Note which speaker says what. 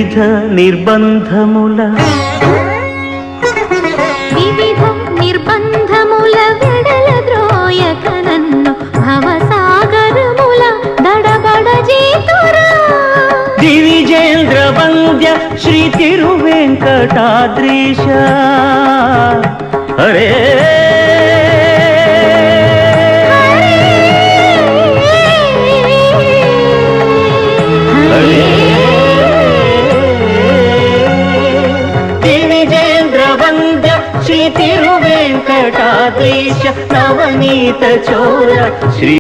Speaker 1: వివిధ నిర్బంధముల
Speaker 2: వెడల ద్రోయక నన్ను భవసాగరముల దడబడ జీతురా
Speaker 1: దివిజేంద్ర వంద్య శ్రీ తిరువెంకటాద్రీశ హరే శ్రీ తిరువెంకటాద్రీశ నవనీత చోర శ్రీ